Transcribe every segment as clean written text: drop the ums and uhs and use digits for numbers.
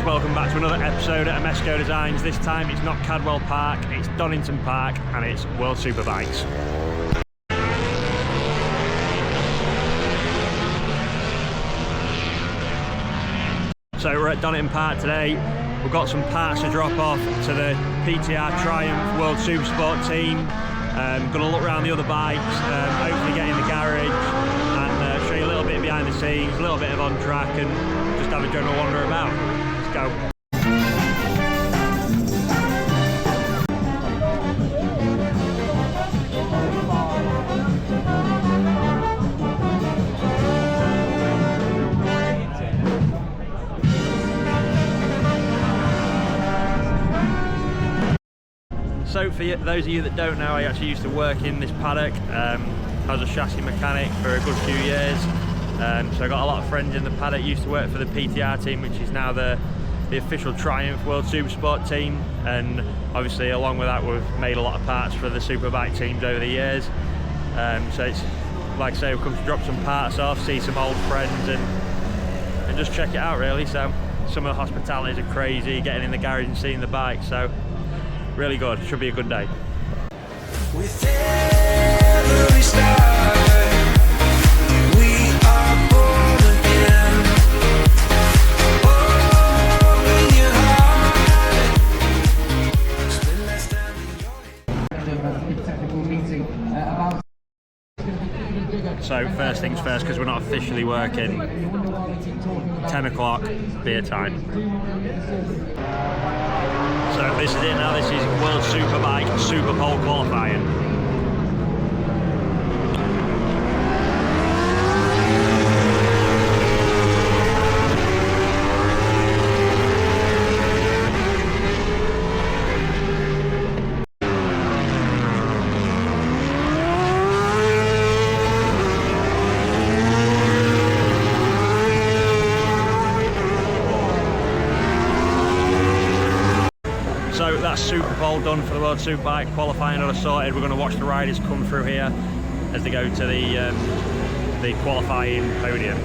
Welcome back to another episode at Amesco Designs. This time it's not Cadwell Park, it's Donington Park, and it's World Superbikes. So we're at Donington Park today. We've got some parts to drop off to the PTR Triumph World Supersport team. Gonna look around the other bikes, hopefully get in the garage and show you a little bit behind the scenes, a little bit of on track, and just have a general wander about. Go. So for those of you that don't know, I actually used to work in this paddock. I was a chassis mechanic for a good few years. So I got a lot of friends in the paddock. Used to work for the PTR team, which is now the official Triumph World Supersport team, and obviously along with that we've made a lot of parts for the Superbike teams over the years. So it's like I say, we've come to drop some parts off, see some old friends, and just check it out really. So some of the hospitalities are crazy, getting in the garage and seeing the bike, so really good, should be a good day. With every star, we are born again. So first things first, because we're not officially working, 10 o'clock, beer time. So this is it now, this is World Superbike Super Pole qualifying. So that's Super Pole done for the World Superbike, qualifying all sorted. We're going to watch the riders come through here as they go to the qualifying podium.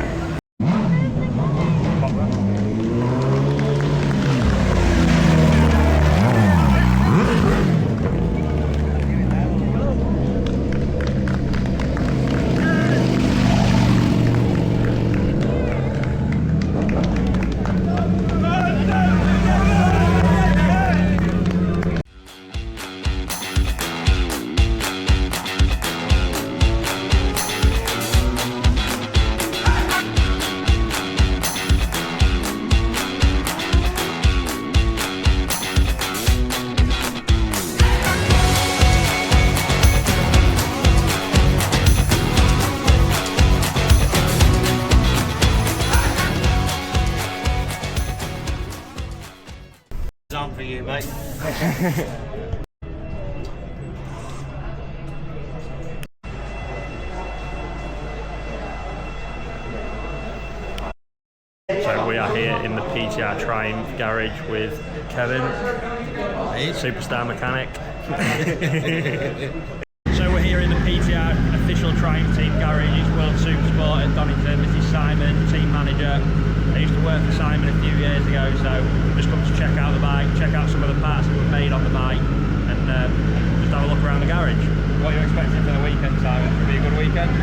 On for you, mate. So we are here in the PTR Triumph garage with Kevin, superstar mechanic. So we're here in the PTR official Triumph team garage. It's World Supersport at Donington. This is Simon, team manager. I used to work for Simon a few years ago, so just come to check out the bike, check out some of the parts that were made on the bike, and just have a look around the garage. What are you expecting for the weekend, Simon? Should it be a good weekend?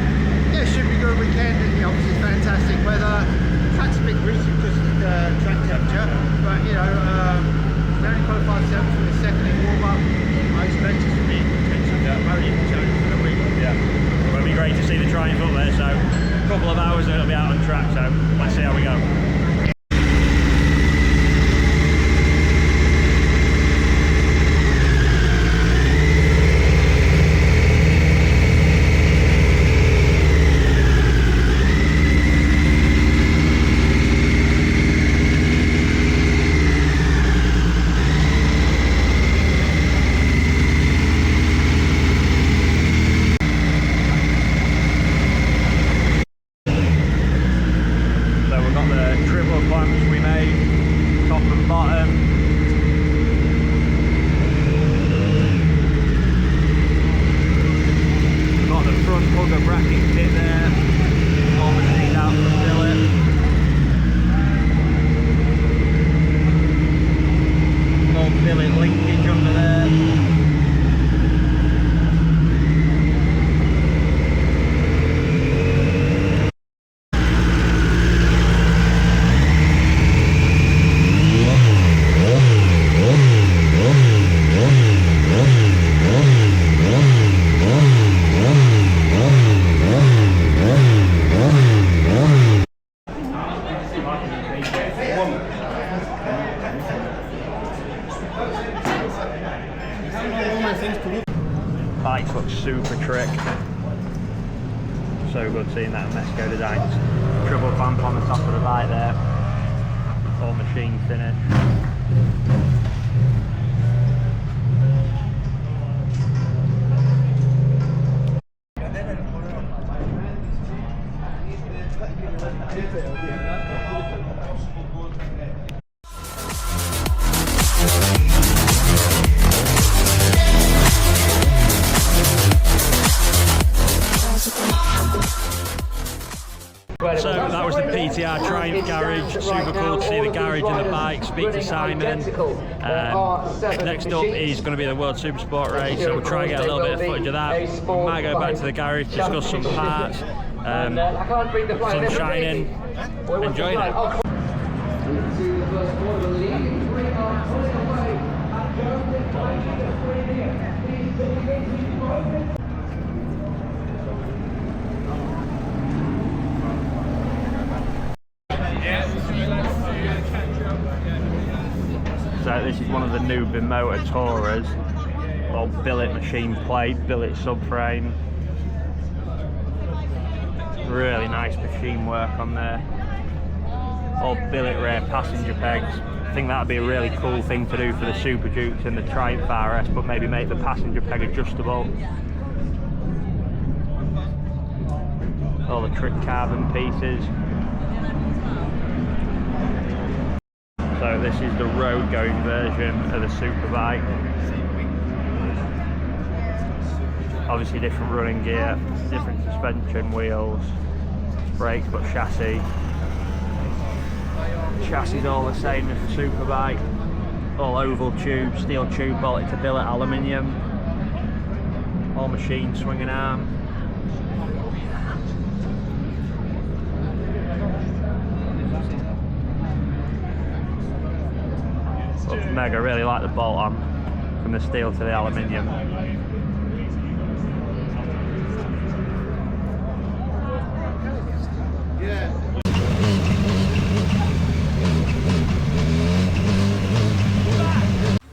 Yeah, it should be a good weekend. Obviously fantastic weather. Track's a bit greasy because of the track temperature, but you know, we only qualified 7th for the second in warm-up. I expect it to be potentially podium challenge for the week. Yeah, well, it'll be great to see the Triumph up there, so a couple of hours and it'll be out on track, so let's see how we go. top and bottom. Got the front hugger bracket kit there, all machined out from billet. All billet linkage under there. Bikes look super trick. So good seeing that Mesco Designs triple clamp on the top of the bike there. All machine finish. So that was the PTR Triumph garage. Super cool to see the garage and the bike. Speak to Simon. Next up is going to be the World Supersport race, so we'll try and get a little bit of footage of that. We might go back to the garage, discuss some parts. Sun shining, enjoying it. So this is one of the new Bimotor Tourers, all billet machine plate, billet subframe. Really nice machine work on there. All billet rear passenger pegs. I think that would be a really cool thing to do for the Super Dukes and the Triumph RS, but maybe make the passenger peg adjustable. All the trick carbon pieces. So this is the road going version of the Superbike. Obviously different running gear, different suspension, wheels, brakes, but chassis. Chassis is all the same as the Superbike. All oval tube, steel tube bolted to billet aluminium. All machine swinging arm. Looks mega, really like the bolt on from the steel to the aluminium.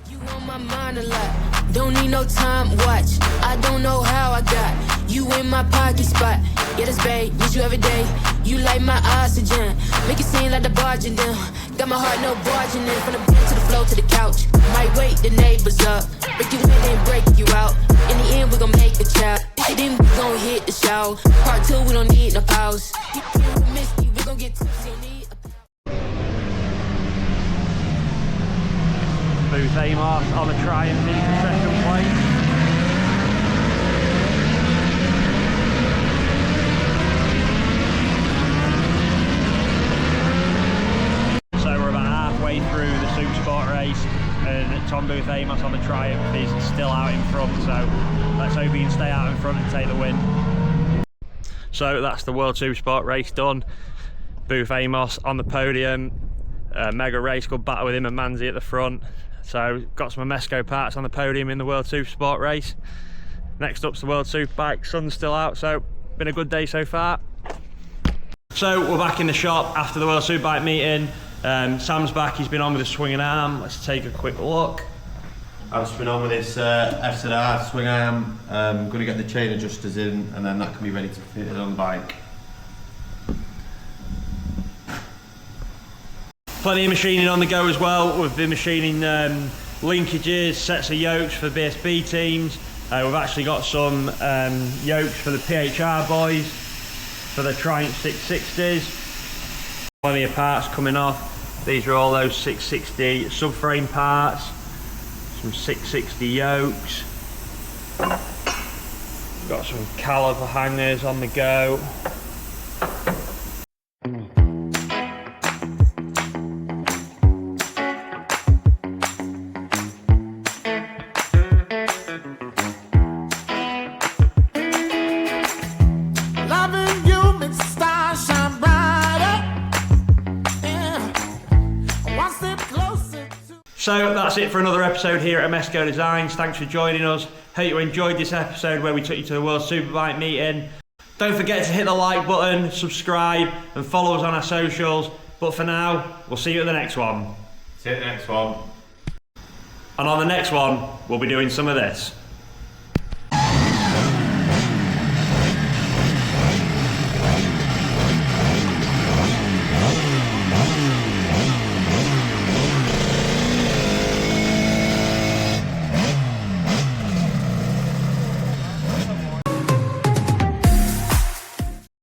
You on my mind a lot, don't need no time watch. I don't know how I got you in my pocket spot. Yeah, that's babe, need you every day. You like my oxygen, make it seem like the barging down. Got my heart no barging in, from the bed to the floor to the couch. Might wake the neighbors up, break you in and break you out. In the end we gon' make a child, then we gon' hit the show. Part 2 we don't need no pause. You miss me, we gon' get tipsy, don't need a Booth Amos on the Triumph in concession plate. Through the Supersport race, and Tom Booth Amos on the Triumph is still out in front, so let's hope he can stay out in front and take the win. So that's the World Supersport race done. Booth Amos on the podium, mega race, good battle with him and Manzi at the front. So got some Mesco parts on the podium in the World Supersport race. Next up's the World Superbike. Sun's still out, so been a good day so far. So we're back in the shop after the World Superbike meeting. Sam's back, he's been on with a swinging arm. Let's take a quick look. I've just been on with this F swing arm. I'm going to get the chain adjusters in, and then that can be ready to fit it on the bike. Plenty of machining on the go as well. We've been machining linkages, sets of yokes for the BSB teams. We've actually got some yokes for the PHR boys, for the Triumph 660s. Plenty of parts coming off. These are all those 660 subframe parts, some 660 yokes. Got some caliper hangers on the go. Loving you makes the stars shine brighter. Yeah. One step closer to. So that's it for another episode here at Mesco Designs. Thanks for joining us. Hope you enjoyed this episode where we took you to the World Superbike meeting. Don't forget to hit the like button, subscribe and follow us on our socials. But for now, we'll see you at the next one. See you at the next one. And on the next one, we'll be doing some of this.